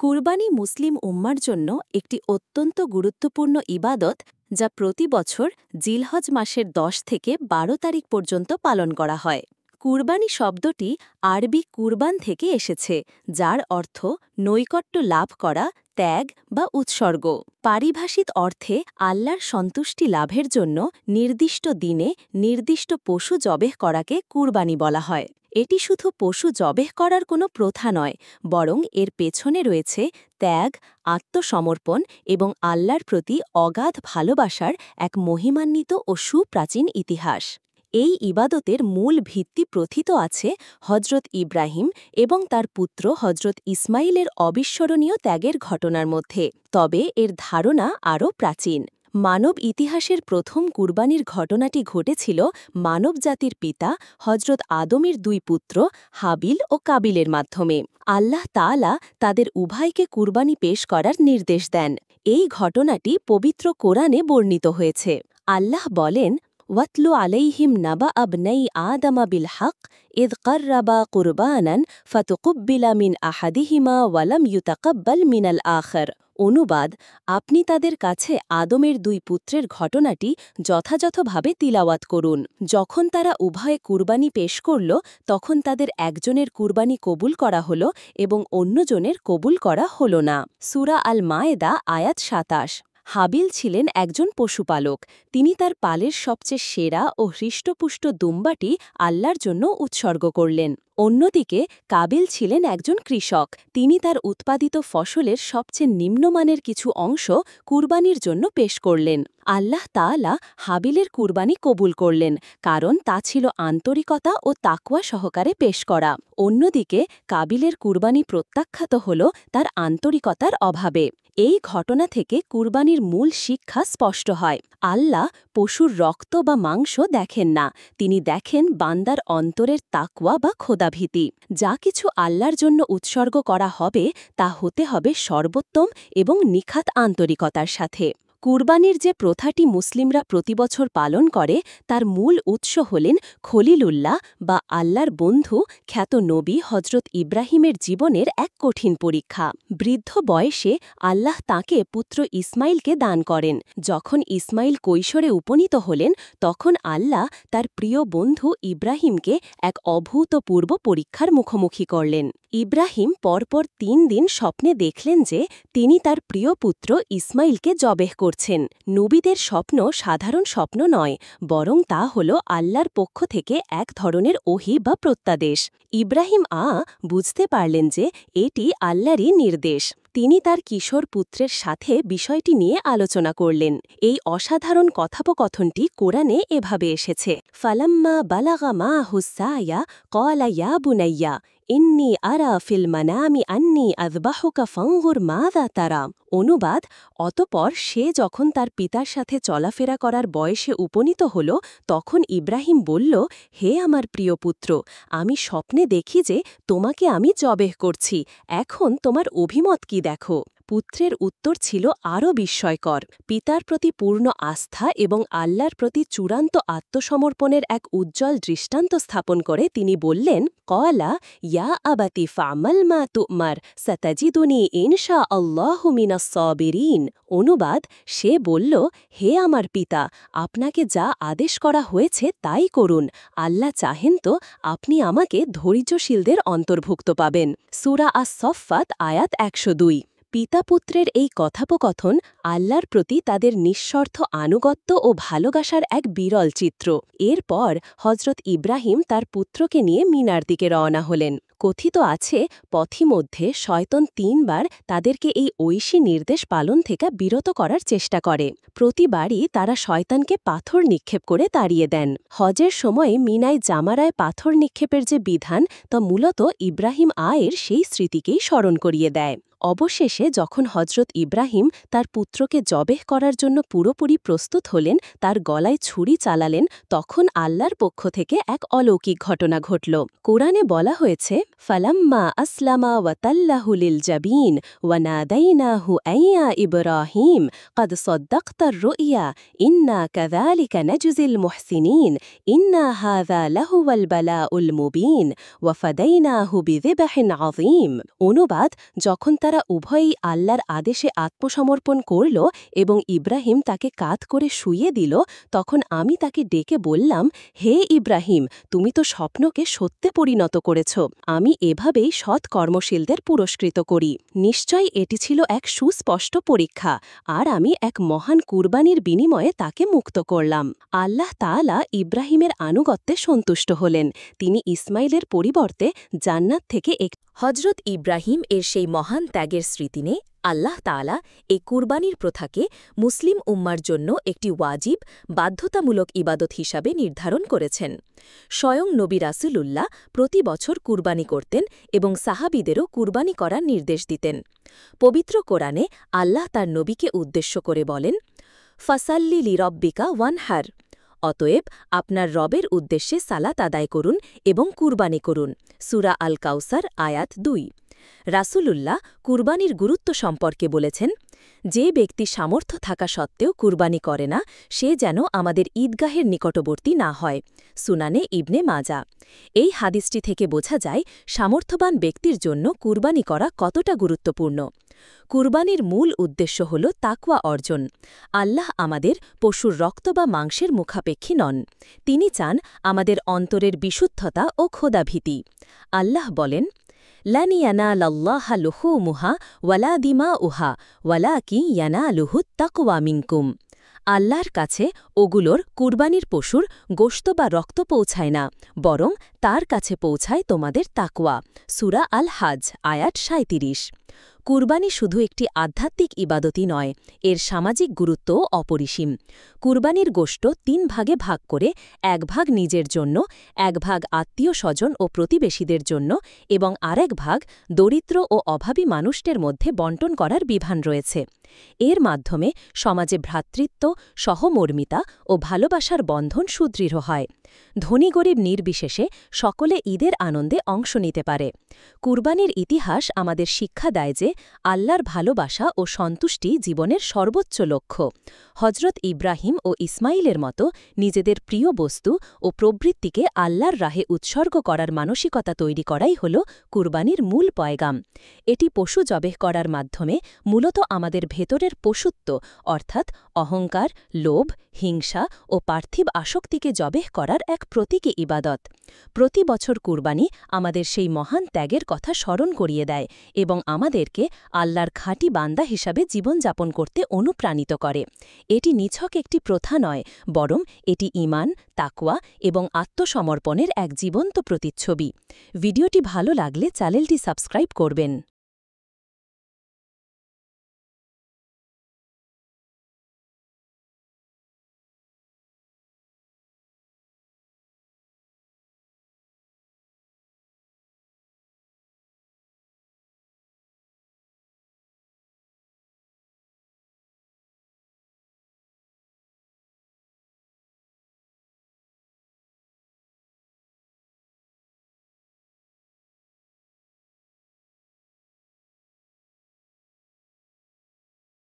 কুরবানি মুসলিম উম্মার জন্য একটি অত্যন্ত গুরুত্বপূর্ণ ইবাদত যা প্রতি বছর জিলহজ মাসের ১০ থেকে ১২ তারিখ পর্যন্ত পালন করা হয়। কুরবানি শব্দটি আরবি কুরবান থেকে এসেছে, যার অর্থ নৈকট্য লাভ করা, ত্যাগ বা উৎসর্গ। পারিভাষিক অর্থে আল্লাহর সন্তুষ্টি লাভের জন্য নির্দিষ্ট দিনে নির্দিষ্ট পশু জবেহ করাকে কুরবানি বলা হয়। এটি শুধু পশু জবেহ করার কোনো প্রথা নয়, বরং এর পেছনে রয়েছে ত্যাগ, আত্মসমর্পণ এবং আল্লাহর প্রতি অগাধ ভালোবাসার এক মহিমান্বিত ও সুপ্রাচীন ইতিহাস। এই ইবাদতের মূল ভিত্তি প্রথিত আছে হজরত ইব্রাহিম এবং তার পুত্র হজরত ইসমাইলের অবিস্মরণীয় ত্যাগের ঘটনার মধ্যে, তবে এর ধারণা আরও প্রাচীন। মানব ইতিহাসের প্রথম কুরবানির ঘটনাটি ঘটেছিল মানবজাতির পিতা হজরত আদমের দুই পুত্র হাবিল ও কাবিলের মাধ্যমে। আল্লাহ তাআলা তাদের উভয়কে কুরবানি পেশ করার নির্দেশ দেন। এই ঘটনাটি পবিত্র কোরআনে বর্ণিত হয়েছে। আল্লাহ বলেন, ওয়াতলু আলাইহিম নাবা আবনাই আদামা বিল হক ইদ কাররাবা কুরবানান ফাতুকুব্বিলা মিন আহাদিহিমা ওয়ালাম ইউতাকাব্বাল মিনাল আখর। অনুবাদ, আপনি তাদের কাছে আদমের দুই পুত্রের ঘটনাটি যথাযথভাবে তিলাওয়াত করুন। যখন তারা উভয়ে কুরবানি পেশ করল, তখন তাদের একজনের কুরবানি কবুল করা হল এবং অন্যজনের কবুল করা হল না। সূরা আল মায়েদা আয়াত ২৭। হাবিল ছিলেন একজন পশুপালক। তিনি তার পালের সবচেয়ে সেরা ও হৃষ্টপুষ্ট দুম্বাটি আল্লাহর জন্য উৎসর্গ করলেন। অন্যদিকে কাবিল ছিলেন একজন কৃষক। তিনি তার উৎপাদিত ফসলের সবচেয়ে নিম্নমানের কিছু অংশ কুরবানির জন্য পেশ করলেন। আল্লাহ তাআলা হাবিলের কুরবানি কবুল করলেন, কারণ তা ছিল আন্তরিকতা ও তাকওয়া সহকারে পেশ করা। অন্যদিকে কাবিলের কুরবানি প্রত্যাখ্যাত হল তার আন্তরিকতার অভাবে। এই ঘটনা থেকে কুরবানির মূল শিক্ষা স্পষ্ট হয়। আল্লাহ পশুর রক্ত বা মাংস দেখেন না, তিনি দেখেন বান্দার অন্তরের তাকওয়া বা খোদাভীতি। যা কিছু আল্লাহর জন্য উৎসর্গ করা হবে তা হতে হবে সর্বোত্তম এবং নিখাত আন্তরিকতার সাথে। কুরবানির যে প্রথাটি মুসলিমরা প্রতিবছর পালন করে, তার মূল উৎস হলেন খলিলুল্লাহ বা আল্লাহর বন্ধু খ্যাত নবী হজরত ইব্রাহিমের জীবনের এক কঠিন পরীক্ষা। বৃদ্ধ বয়সে আল্লাহ তাঁকে পুত্র ইসমাইলকে দান করেন। যখন ইসমাইল কৈশোরে উপনীত হলেন, তখন আল্লাহ তার প্রিয় বন্ধু ইব্রাহিমকে এক অভূতপূর্ব পরীক্ষার মুখোমুখি করলেন। ইব্রাহিম পরপর ৩ দিন স্বপ্নে দেখলেন যে তিনি তার প্রিয় পুত্র ইসমাইলকে জবেহ করছেন। নবীদের স্বপ্ন সাধারণ স্বপ্ন নয়, বরং তা হল আল্লাহর পক্ষ থেকে এক ধরনের ওহী বা প্রত্যাদেশ। ইব্রাহিম বুঝতে পারলেন যে এটি আল্লাহরই নির্দেশ। তিনি তার কিশোর পুত্রের সাথে বিষয়টি নিয়ে আলোচনা করলেন। এই অসাধারণ কথোপকথনটি কোরআনে এভাবে এসেছে, ফালাম্মা বালাগা মাআহু সায়া ক্বালা ইয়া বুনাইয়া ইন্নী আরা ফিল মানামি আন্নী আযবাহুকা ফানজুর মাযা তারা। অনুবাদ, অতঃপর সে যখন তার পিতার সাথে চলাফেরা করার বয়সে উপনীত হল, তখন ইব্রাহিম বলল, হে আমার প্রিয় পুত্র, আমি স্বপ্নে দেখি যে তোমাকে আমি জবেহ করছি। এখন তোমার অভিমত কি দেখো? পুত্রের উত্তর ছিল আরও বিস্ময়কর। পিতার প্রতি পূর্ণ আস্থা এবং আল্লাহর প্রতি চূড়ান্ত আত্মসমর্পণের এক উজ্জ্বল দৃষ্টান্ত স্থাপন করে তিনি বললেন, ক্বালা ইয়া আবাতি ফা'মাল মা তু'মার সাতাজিদুনি ইনশা আল্লাহু মিনাস সাবিরিন। অনুবাদ, সে বলল, হে আমার পিতা, আপনাকে যা আদেশ করা হয়েছে তাই করুন। আল্লাহ চাহেন তো আপনি আমাকে ধৈর্যশীলদের অন্তর্ভুক্ত পাবেন। সূরা আস-সফফাত আয়াত ১০২। পিতা-পুত্রের এই কথোপকথন আল্লাহর প্রতি তাদের নিঃস্বার্থ আনুগত্য ও ভালোবাসার এক বিরল চিত্র। এরপর হজরত ইব্রাহিম তার পুত্রকে নিয়ে মিনার দিকে রওনা হলেন। কথিত আছে, পথিমধ্যে শয়তান ৩ বার তাদেরকে এই ঐশী নির্দেশ পালন থেকে বিরত করার চেষ্টা করে। প্রতিবারই তারা শয়তানকে পাথর নিক্ষেপ করে তাড়িয়ে দেন। হজের সময় মিনায় জামারায় পাথর নিক্ষেপের যে বিধান, তা মূলত ইব্রাহিম এর সেই স্মৃতিকেই স্মরণ করিয়ে দেয়। অবশেষে যখন হজরত ইব্রাহিম তার পুত্রকে জবেহ করার জন্য পুরোপুরি প্রস্তুত হলেন, তার গলায় ছুরি চালালেন, তখন আল্লাহর পক্ষ থেকে এক অলৌকিক ঘটনা ঘটল। কোরআনে বলা হয়েছে, ফালাম্মা আসলামা ওয়াতাল্লাহু লিল জাবিন ওয়া নাদাইনাহু আইয়া ইব্রাহিম ক্বাদ সাদ্দাকতার রুইয়া ইন্না কাযালিকা নাজজিল মুহসিনিন ইন্না হাযা লাহুয়াল বালাউল মুবিন ওয়া ফাদাইনাহু বিযিবহিন আযীম। অনুবাদ, যখন তার তারা উভয়েই আল্লাহর আদেশে আত্মসমর্পণ করল এবং ইব্রাহিম তাকে কাঁধ করে শুইয়ে দিল, তখন আমি তাকে ডেকে বললাম, হে ইব্রাহিম, তুমি তো স্বপ্নকে সত্যে পরিণত করেছ। আমি এভাবেই সৎ কর্মশীলদের পুরস্কৃত করি। নিশ্চয়ই এটি ছিল এক সুস্পষ্ট পরীক্ষা, আর আমি এক মহান কুরবানির বিনিময়ে তাকে মুক্ত করলাম। আল্লাহ তাআলা ইব্রাহিমের আনুগত্যে সন্তুষ্ট হলেন। তিনি ইসমাইলের পরিবর্তে জান্নাত থেকে হজরত ইব্রাহিম এর সেই মহান ত্যাগের স্মৃতিনে আল্লাহ তাআলা এই কুরবানির প্রথাকে মুসলিম উম্মার জন্য একটি ওয়াজিব, বাধ্যতামূলক ইবাদত হিসাবে নির্ধারণ করেছেন। স্বয়ং নবী রাসূলুল্লাহ প্রতি বছর কুরবানি করতেন এবং সাহাবীদেরও কুরবানি করার নির্দেশ দিতেন। পবিত্র কোরআনে আল্লাহ তার নবীকে উদ্দেশ্য করে বলেন, ফাসাল্লি লিরব্বিকা ওয়ানহার, অতএব আপনার রবের উদ্দেশ্যে সালাত আদায় করুন এবং কুরবানি করুন। সূরা আল কাউসার আয়াত ২। রাসূলুল্লাহ কুরবানির গুরুত্ব সম্পর্কে বলেছেন, যে ব্যক্তি সামর্থ্য থাকা সত্ত্বেও কুরবানি করে না, সে যেন আমাদের ঈদগাহের নিকটবর্তী না হয়। সুনানে ইবনে মাজা। এই হাদিসটি থেকে বোঝা যায় সামর্থ্যবান ব্যক্তির জন্য কুরবানি করা কতটা গুরুত্বপূর্ণ। কুরবানির মূল উদ্দেশ্য হল তাকওয়া অর্জন। আল্লাহ আমাদের পশুর রক্ত বা মাংসের মুখাপেক্ষী নন। তিনি চান আমাদের অন্তরের বিশুদ্ধতা ও খোদাভীতি। আল্লাহ বলেন, লান ইয়ানালাল্লাহা লুহুমুহা ওয়ালা দিমাউহা ওয়ালাকিন ইয়ানালুহুত তাকওয়া মিনকুম। আল্লাহর কাছে ওগুলোর কুরবানির পশুর গোশত বা রক্ত পৌঁছায় না, বরং তার কাছে পৌঁছায় তোমাদের তাকওয়া। সূরা আল হাজ আয়াত ৩৭। কুরবানি শুধু একটি আধ্যাত্মিক ইবাদতই নয়, এর সামাজিক গুরুত্বও অপরিসীম। কুরবানির গোশত ৩ ভাগে ভাগ করে ১ ভাগ নিজের জন্য, ১ ভাগ আত্মীয় স্বজন ও প্রতিবেশীদের জন্য এবং আরেক ভাগ দরিদ্র ও অভাবী মানুষদের মধ্যে বণ্টন করার বিধান রয়েছে। এর মাধ্যমে সমাজে ভ্রাতৃত্ব, সহমর্মিতা ও ভালোবাসার বন্ধন সুদৃঢ় হয়। ধনী গরিব নির্বিশেষে সকলে ঈদের আনন্দে অংশ নিতে পারে। কুরবানির ইতিহাস আমাদের শিক্ষা দেয় যে আল্লাহর ভালোবাসা ও সন্তুষ্টি জীবনের সর্বোচ্চ লক্ষ্য। হজরত ইব্রাহিম ও ইসমাইলের মতো নিজেদের প্রিয় বস্তু ও প্রবৃত্তিকে আল্লাহর রাহে উৎসর্গ করার মানসিকতা তৈরি করাই হল কুরবানির মূল পয়গাম। এটি পশু জবেহ করার মাধ্যমে মূলত আমাদের ভেতরের পশুত্ব অর্থাৎ অহংকার, লোভ, হিংসা ও পার্থিব আসক্তিকে জবেহ করার এক প্রতীকী ইবাদত। প্রতি বছর কুরবানি আমাদের সেই মহান ত্যাগের কথা স্মরণ করিয়ে দেয় এবং আমাদেরকে আল্লাহর খাঁটি বান্দা হিসাবে জীবনযাপন করতে অনুপ্রাণিত করে। এটি নিছক একটি প্রথা নয়, বরং এটি ঈমান, তাকওয়া এবং আত্মসমর্পণের এক জীবন্ত প্রতিচ্ছবি। ভিডিওটি ভালো লাগলে চ্যানেলটি সাবস্ক্রাইব করবেন।